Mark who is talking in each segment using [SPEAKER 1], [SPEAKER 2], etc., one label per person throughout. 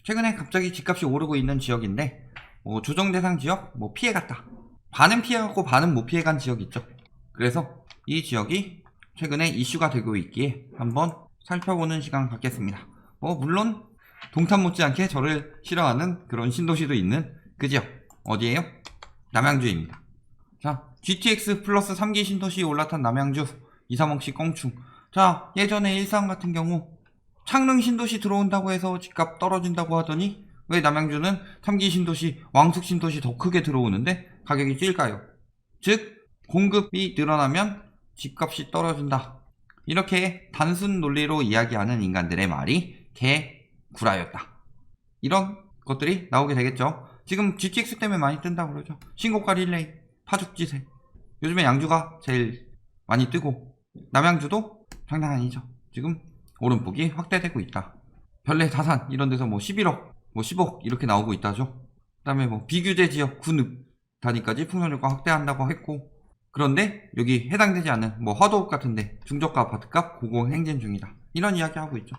[SPEAKER 1] 최근에 갑자기 집값이 오르고 있는 지역인데 조정 대상 지역 피해갔다. 반은 피해갔고 반은 못 피해간 지역이 있죠. 그래서 이 지역이 최근에 이슈가 되고 있기에 한번 살펴보는 시간 갖겠습니다. 물론 동탄 못지않게 저를 싫어하는 그런 신도시도 있는 그 지역 어디예요? 남양주입니다. 자, GTX 플러스 3기 신도시 올라탄 남양주 2,3억씩 껑충. 자, 예전에 일산 같은 경우 창릉 신도시 들어온다고 해서 집값 떨어진다고 하더니 왜 남양주는 3기 신도시, 왕숙 신도시 더 크게 들어오는데 가격이 찔까요? 즉 공급이 늘어나면 집값이 떨어진다. 이렇게 단순 논리로 이야기하는 인간들의 말이 개구라였다. 이런 것들이 나오게 되겠죠. 지금 GTX 때문에 많이 뜬다고 그러죠. 신고가 릴레이, 파죽지세. 요즘에 양주가 제일 많이 뜨고 남양주도 장난 아니죠. 지금 오름폭이 확대되고 있다. 별내 다산 이런 데서 11억, 10억 이렇게 나오고 있다죠. 그 다음에 비규제 지역 군읍 단위까지 풍선효과 확대한다고 했고, 그런데 여기 해당되지 않는 화도읍 같은데 중저가 아파트값 고공행진 중이다. 이런 이야기 하고 있죠.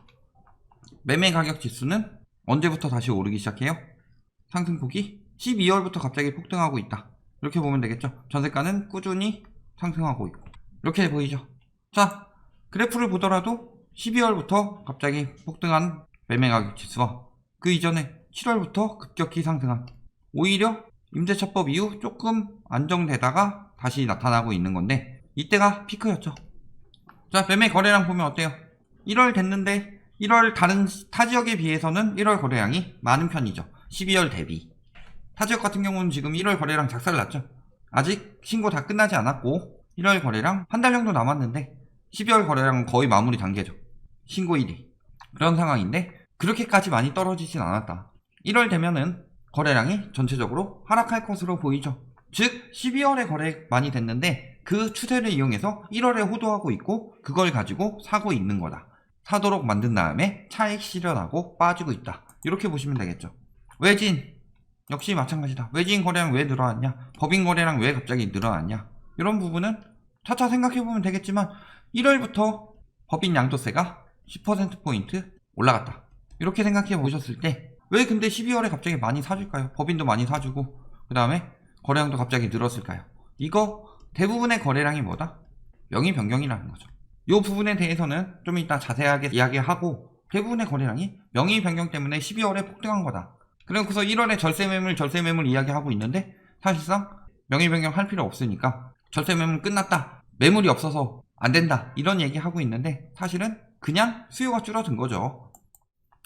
[SPEAKER 1] 매매 가격 지수는 언제부터 다시 오르기 시작해요? 상승폭이 12월부터 갑자기 폭등하고 있다. 이렇게 보면 되겠죠. 전세가는 꾸준히 상승하고 있고 이렇게 보이죠. 자, 그래프를 보더라도 12월부터 갑자기 폭등한 매매가격 지수와 그 이전에 7월부터 급격히 상승한, 오히려 임대차법 이후 조금 안정되다가 다시 나타나고 있는 건데 이때가 피크였죠. 자, 매매 거래량 보면 어때요? 1월 됐는데 1월 다른 타 지역에 비해서는 1월 거래량이 많은 편이죠. 12월 대비. 타 지역 같은 경우는 지금 1월 거래량 작살났죠. 아직 신고 다 끝나지 않았고 1월 거래량 한 달 정도 남았는데 12월 거래량은 거의 마무리 단계죠. 신고 1위. 그런 상황인데 그렇게까지 많이 떨어지진 않았다. 1월 되면은 거래량이 전체적으로 하락할 것으로 보이죠. 즉 12월에 거래 많이 됐는데 그 추세를 이용해서 1월에 호도하고 있고 그걸 가지고 사고 있는 거다. 사도록 만든 다음에 차익 실현하고 빠지고 있다. 이렇게 보시면 되겠죠. 외진 역시 마찬가지다. 외진 거래량 왜 늘어났냐? 법인 거래량 왜 갑자기 늘어났냐? 이런 부분은 차차 생각해보면 되겠지만 1월부터 법인 양도세가 10%포인트 올라갔다. 이렇게 생각해 보셨을 때 왜 근데 12월에 갑자기 많이 사줄까요? 법인도 많이 사주고 그 다음에 거래량도 갑자기 늘었을까요? 이거 대부분의 거래량이 뭐다? 명의 변경이라는 거죠. 이 부분에 대해서는 좀 이따 자세하게 이야기하고, 대부분의 거래량이 명의 변경 때문에 12월에 폭등한 거다. 그래서 1월에 절세매물 이야기하고 있는데 사실상 명의 변경 할 필요 없으니까 절세매물 끝났다, 매물이 없어서 안 된다, 이런 얘기하고 있는데 사실은 그냥 수요가 줄어든 거죠.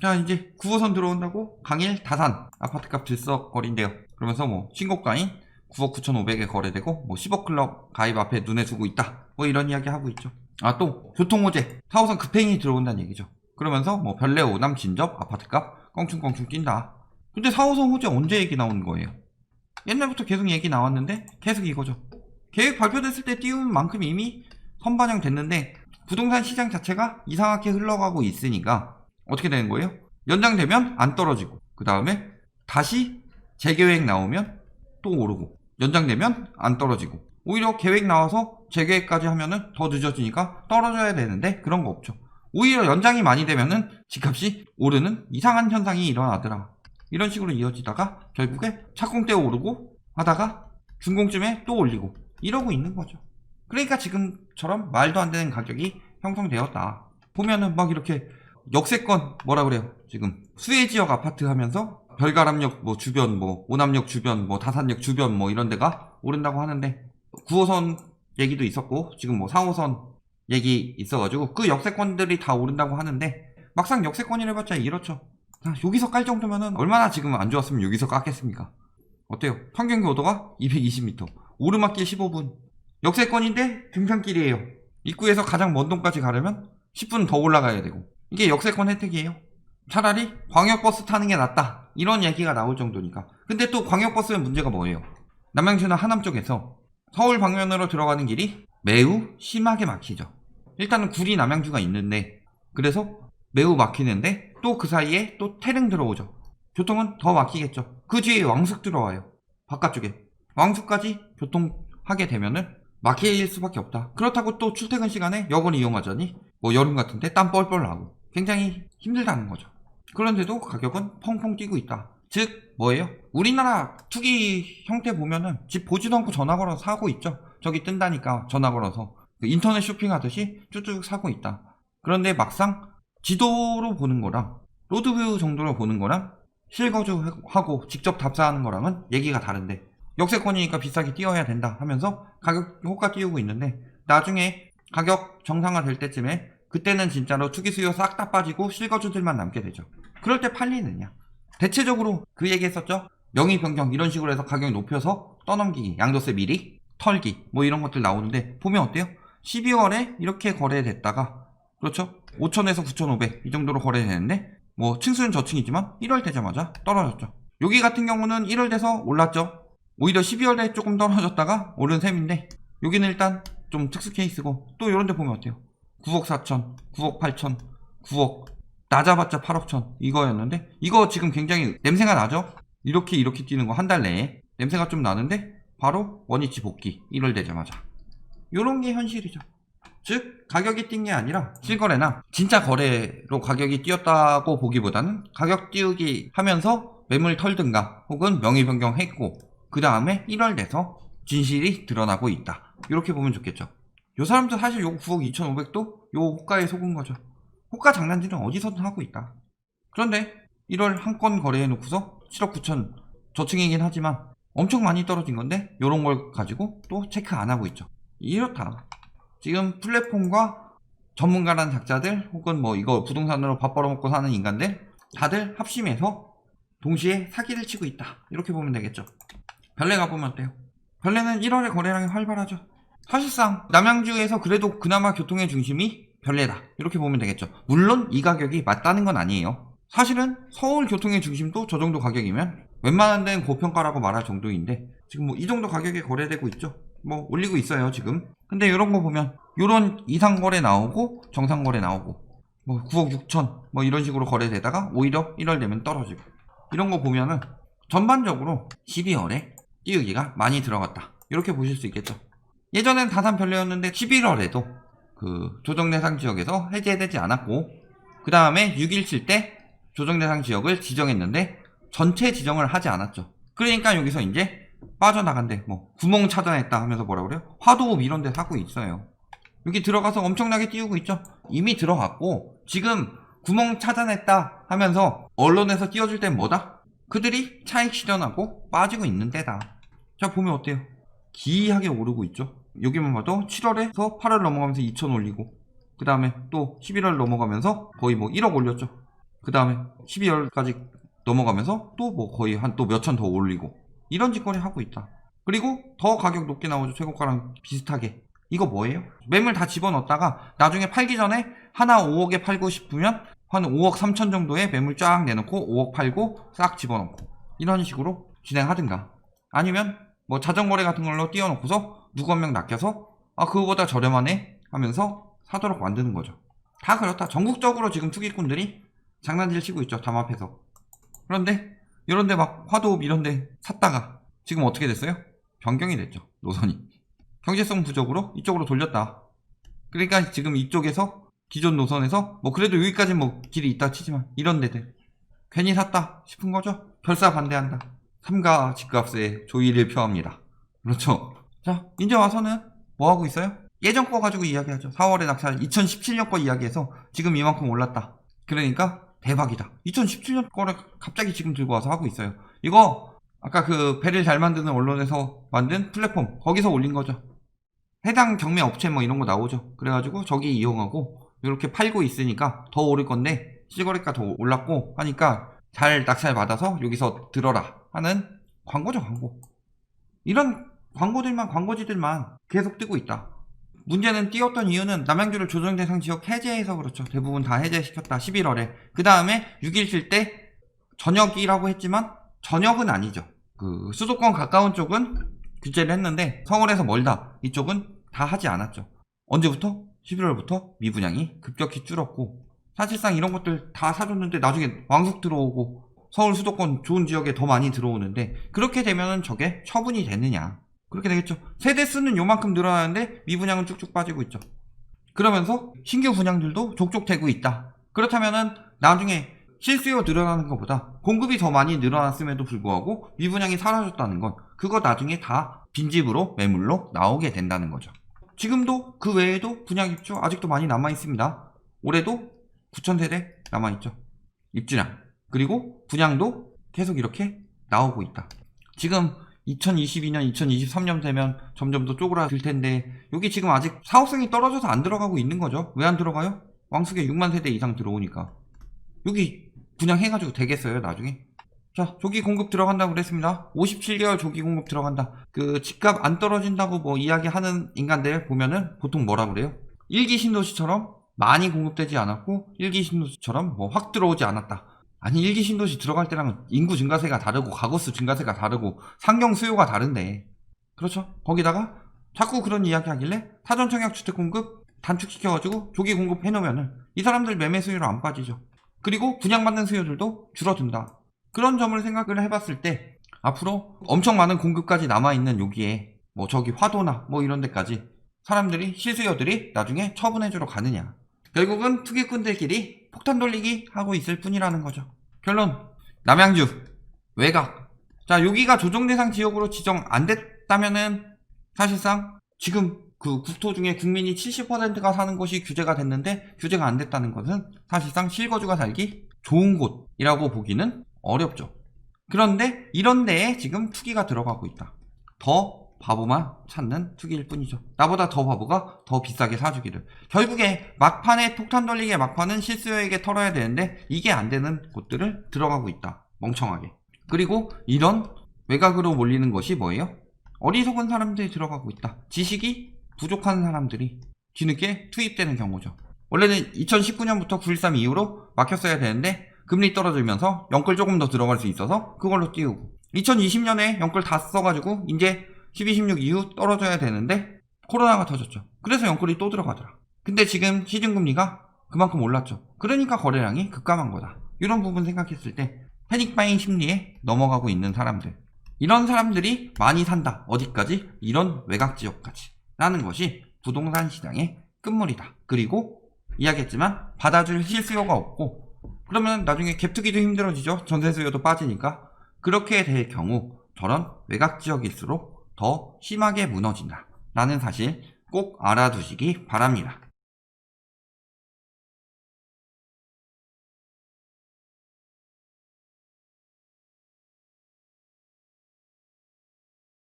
[SPEAKER 1] 자, 이제 9호선 들어온다고 강일 다산 아파트값 들썩거린대요. 그러면서 신고가인 9억 9,500에 거래되고 10억 클럽 가입 앞에 눈에 두고 있다. 이런 이야기 하고 있죠. 아, 또 교통호재 4호선 급행이 들어온다는 얘기죠. 그러면서 별내 5남 진접 아파트값 껑충껑충 뛴다. 근데 4호선 호재 언제 얘기 나오는 거예요? 옛날부터 계속 얘기 나왔는데 계속 이거죠. 계획 발표됐을 때 띄운 만큼 이미 선반영 됐는데 부동산 시장 자체가 이상하게 흘러가고 있으니까 어떻게 되는 거예요? 연장되면 안 떨어지고 그 다음에 다시 재계획 나오면 또 오르고, 연장되면 안 떨어지고, 오히려 계획 나와서 재계획까지 하면은 더 늦어지니까 떨어져야 되는데 그런 거 없죠. 오히려 연장이 많이 되면은 집값이 오르는 이상한 현상이 일어나더라. 이런 식으로 이어지다가 결국에 착공때 오르고 하다가 준공쯤에 또 올리고 이러고 있는 거죠. 그러니까 지금처럼 말도 안 되는 가격이 형성되었다. 보면은 이렇게 역세권 지금 수혜지역 아파트 하면서 별가람역 주변 오남역 주변 다산역 주변 이런 데가 오른다고 하는데 9호선 얘기도 있었고 지금 4호선 얘기 있어가지고 그 역세권들이 다 오른다고 하는데 막상 역세권이라 봤자 이렇죠. 여기서 깔 정도면은 얼마나 지금 안 좋았으면 여기서 깠겠습니까? 어때요? 평균 교도가 220m, 오르막길 15분, 역세권인데 등산길이에요. 입구에서 가장 먼 동까지 가려면 10분 더 올라가야 되고, 이게 역세권 혜택이에요. 차라리 광역버스 타는 게 낫다, 이런 얘기가 나올 정도니까. 근데 또 광역버스의 문제가 뭐예요? 남양주나 하남 쪽에서 서울 방면으로 들어가는 길이 매우 심하게 막히죠. 일단은 구리 남양주가 있는데 그래서 매우 막히는데 또 그 사이에 또 태릉 들어오죠. 교통은 더 막히겠죠. 그 뒤에 왕숙 들어와요. 바깥쪽에 왕숙까지 교통하게 되면은 막힐 수밖에 없다. 그렇다고 또 출퇴근 시간에 역을 이용하자니 여름 같은데 땀 뻘뻘 나고 굉장히 힘들다는 거죠. 그런데도 가격은 펑펑 뛰고 있다. 즉 뭐예요? 우리나라 투기 형태 보면은 집 보지도 않고 전화 걸어서 사고 있죠. 저기 뜬다니까 전화 걸어서 인터넷 쇼핑하듯이 쭉쭉 사고 있다. 그런데 막상 지도로 보는 거랑 로드뷰 정도로 보는 거랑 실거주하고 직접 답사하는 거랑은 얘기가 다른데, 역세권이니까 비싸게 띄워야 된다 하면서 가격 호가 띄우고 있는데, 나중에 가격 정상화 될 때쯤에 그때는 진짜로 투기 수요 싹 다 빠지고 실거주들만 남게 되죠. 그럴 때 팔리느냐? 대체적으로 그 얘기 했었죠. 명의 변경 이런 식으로 해서 가격 높여서 떠넘기기, 양도세 미리 털기 뭐 이런 것들 나오는데, 보면 어때요? 12월에 이렇게 거래됐다가, 그렇죠? 5천에서 9,500 이 정도로 거래되는데, 뭐 층수는 저층이지만 1월 되자마자 떨어졌죠. 여기 같은 경우는 1월 돼서 올랐죠. 오히려 12월에 조금 떨어졌다가 오른 셈인데, 여기는 일단 좀 특수 케이스고, 또 이런 데 보면 어때요? 9억 4천, 9억 8천, 9억, 낮아봤자 8억 천 이거였는데, 이거 지금 굉장히 냄새가 나죠? 이렇게 뛰는 거 한 달 내에 냄새가 좀 나는데 바로 원위치 복귀 1월 되자마자. 요런 게 현실이죠. 즉 가격이 뛴 게 아니라 실거래나 진짜 거래로 가격이 뛰었다고 보기보다는 가격 띄우기 하면서 매물 털든가 혹은 명의 변경했고 그 다음에 1월 돼서 진실이 드러나고 있다. 이렇게 보면 좋겠죠. 요 사람들 사실 요 9억 2,500도 요 호가에 속은 거죠. 호가 장난질은 어디서든 하고 있다. 그런데 1월 한 건 거래해 놓고서 7억 9천, 저층이긴 하지만 엄청 많이 떨어진 건데 요런 걸 가지고 또 체크 안 하고 있죠. 이렇다. 지금 플랫폼과 전문가라는 작자들 혹은 뭐 이거 부동산으로 밥 벌어먹고 사는 인간들 다들 합심해서 동시에 사기를 치고 있다. 이렇게 보면 되겠죠. 별내 가보면 어때요? 별내는 1월에 거래량이 활발하죠. 사실상 남양주에서 그래도 그나마 교통의 중심이 별내다. 이렇게 보면 되겠죠. 물론 이 가격이 맞다는 건 아니에요. 사실은 서울 교통의 중심도 저 정도 가격이면 웬만한 데는 고평가라고 말할 정도인데, 지금 뭐 이 정도 가격에 거래되고 있죠. 뭐 올리고 있어요 지금. 근데 이런 거 보면 요런 이상 거래 나오고 정상 거래 나오고 뭐 9억 6천 뭐 이런 식으로 거래되다가 오히려 1월 되면 떨어지고, 이런 거 보면은 전반적으로 12월에 띄우기가 많이 들어갔다. 이렇게 보실 수 있겠죠. 예전엔 다산 별내였는데 11월에도 그 조정 대상 지역에서 해제되지 않았고, 그 다음에 6.17 때 조정 대상 지역을 지정했는데 전체 지정을 하지 않았죠. 그러니까 여기서 이제 빠져나간데 뭐 구멍 찾아냈다 하면서 뭐라 그래요? 화도읍 이런 데 사고 있어요. 여기 들어가서 엄청나게 띄우고 있죠. 이미 들어갔고 지금 구멍 찾아냈다 하면서 언론에서 띄워줄 땐 뭐다? 그들이 차익 실현하고 빠지고 있는 데다. 자 보면 어때요? 기이하게 오르고 있죠. 여기만 봐도 7월에서 8월 넘어가면서 2천 올리고, 그 다음에 또 11월 넘어가면서 거의 뭐 1억 올렸죠. 그 다음에 12월까지 넘어가면서 또 뭐 거의 한 또 몇천 더 올리고, 이런 짓거리 하고 있다. 그리고 더 가격 높게 나오죠. 최고가랑 비슷하게. 이거 뭐예요? 매물 다 집어넣었다가 나중에 팔기 전에 하나 5억에 팔고 싶으면 한 5억 3천 정도의 매물 쫙 내놓고 5억 팔고 싹 집어넣고, 이런 식으로 진행하든가, 아니면 뭐 자전거래 같은 걸로 띄워놓고서 누구 한 명 낚여서 아 그거보다 저렴하네 하면서 사도록 만드는 거죠. 다 그렇다. 전국적으로 지금 투기꾼들이 장난질 치고 있죠. 담 앞에서. 그런데 이런데 막 화도읍 이런데 샀다가 지금 어떻게 됐어요? 변경이 됐죠. 노선이 경제성 부족으로 이쪽으로 돌렸다. 그러니까 지금 이쪽에서 기존 노선에서 뭐 그래도 여기까지 뭐 길이 있다 치지만 이런 데들 괜히 샀다 싶은 거죠. 결사 반대한다. 삼가 집값에 조의를 표합니다. 그렇죠. 자 이제 와서는 뭐 하고 있어요? 예전 거 가지고 이야기하죠. 4월에 낙찰 2017년 거 이야기해서 지금 이만큼 올랐다. 그러니까 대박이다. 2017년 거를 갑자기 지금 들고 와서 하고 있어요. 이거 아까 그 배를 잘 만드는 언론에서 만든 플랫폼 거기서 올린 거죠. 해당 경매 업체 뭐 이런 거 나오죠. 그래가지고 저기 이용하고 이렇게 팔고 있으니까 더 오를 건데 실거래가 더 올랐고 하니까 잘 낙찰 받아서 여기서 들어라 하는 광고죠. 광고. 이런 광고들만 광고지들만 계속 뜨고 있다. 문제는 띄웠던 이유는 남양주를 조정 대상 지역 해제해서 그렇죠. 대부분 다 해제시켰다. 11월에. 그 다음에 6.17 때 전역이라고 했지만 전역은 아니죠. 그 수도권 가까운 쪽은 규제를 했는데 서울에서 멀다 이쪽은 다 하지 않았죠. 언제부터? 11월부터 미분양이 급격히 줄었고, 사실상 이런 것들 다 사줬는데 나중에 왕숙 들어오고 서울 수도권 좋은 지역에 더 많이 들어오는데, 그렇게 되면은 저게 처분이 되느냐. 그렇게 되겠죠. 세대 수는 요만큼 늘어나는데 미분양은 쭉쭉 빠지고 있죠. 그러면서 신규 분양들도 족족 되고 있다. 그렇다면은 나중에 실수요 늘어나는 것보다 공급이 더 많이 늘어났음에도 불구하고 미분양이 사라졌다는 건 그거 나중에 다 빈집으로 매물로 나오게 된다는 거죠. 지금도 그 외에도 분양 입주 아직도 많이 남아있습니다. 올해도 9,000세대 남아있죠. 입주량. 그리고 분양도 계속 이렇게 나오고 있다. 지금 2022년, 2023년 되면 점점 더 쪼그라들 텐데 여기 지금 아직 사업성이 떨어져서 안 들어가고 있는 거죠. 왜 안 들어가요? 왕숙에 6만 세대 이상 들어오니까. 여기 분양해가지고 되겠어요 나중에? 자, 조기 공급 들어간다고 그랬습니다. 57개월 조기 공급 들어간다. 그 집값 안 떨어진다고 뭐 이야기하는 인간들 보면은 보통 뭐라 그래요? 1기 신도시처럼 많이 공급되지 않았고 1기 신도시처럼 뭐 확 들어오지 않았다. 아니 1기 신도시 들어갈 때랑 인구 증가세가 다르고 가구수 증가세가 다르고 상경 수요가 다른데, 그렇죠? 거기다가 자꾸 그런 이야기 하길래 사전청약 주택 공급 단축시켜가지고 조기 공급 해놓으면은 이 사람들 매매 수요로 안 빠지죠. 그리고 분양받는 수요들도 줄어든다. 그런 점을 생각을 해봤을 때 앞으로 엄청 많은 공급까지 남아있는 여기에 뭐 저기 화도나 뭐 이런 데까지 사람들이 실수요들이 나중에 처분해주러 가느냐, 결국은 투기꾼들끼리 폭탄 돌리기 하고 있을 뿐이라는 거죠. 결론, 남양주 외곽. 자, 여기가 조정대상 지역으로 지정 안 됐다면은 사실상 지금 그 국토 중에 국민이 70%가 사는 곳이 규제가 됐는데 규제가 안 됐다는 것은 사실상 실거주가 살기 좋은 곳이라고 보기는 어렵죠. 그런데 이런 데에 지금 투기가 들어가고 있다. 더 바보만 찾는 투기일 뿐이죠. 나보다 더 바보가 더 비싸게 사주기를. 결국에 막판에 폭탄 돌리기의 막판은 실수요에게 털어야 되는데 이게 안 되는 곳들을 들어가고 있다. 멍청하게. 그리고 이런 외곽으로 몰리는 것이 뭐예요? 어리석은 사람들이 들어가고 있다. 지식이 부족한 사람들이 뒤늦게 투입되는 경우죠. 원래는 2019년부터 9.13 이후로 막혔어야 되는데 금리 떨어지면서 영끌 조금 더 들어갈 수 있어서 그걸로 띄우고, 2020년에 영끌 다 써가지고 이제 12, 16 이후 떨어져야 되는데 코로나가 터졌죠. 그래서 영끌이 또 들어가더라. 근데 지금 시중금리가 그만큼 올랐죠. 그러니까 거래량이 급감한 거다. 이런 부분 생각했을 때 패닉바잉 심리에 넘어가고 있는 사람들, 이런 사람들이 많이 산다. 어디까지? 이런 외곽지역까지 라는 것이 부동산 시장의 끝물이다. 그리고 이야기했지만 받아줄 실수요가 없고 그러면 나중에 갭투기도 힘들어지죠. 전세 수요도 빠지니까. 그렇게 될 경우 저런 외곽지역일수록 더 심하게 무너진다 라는 사실 꼭 알아두시기 바랍니다.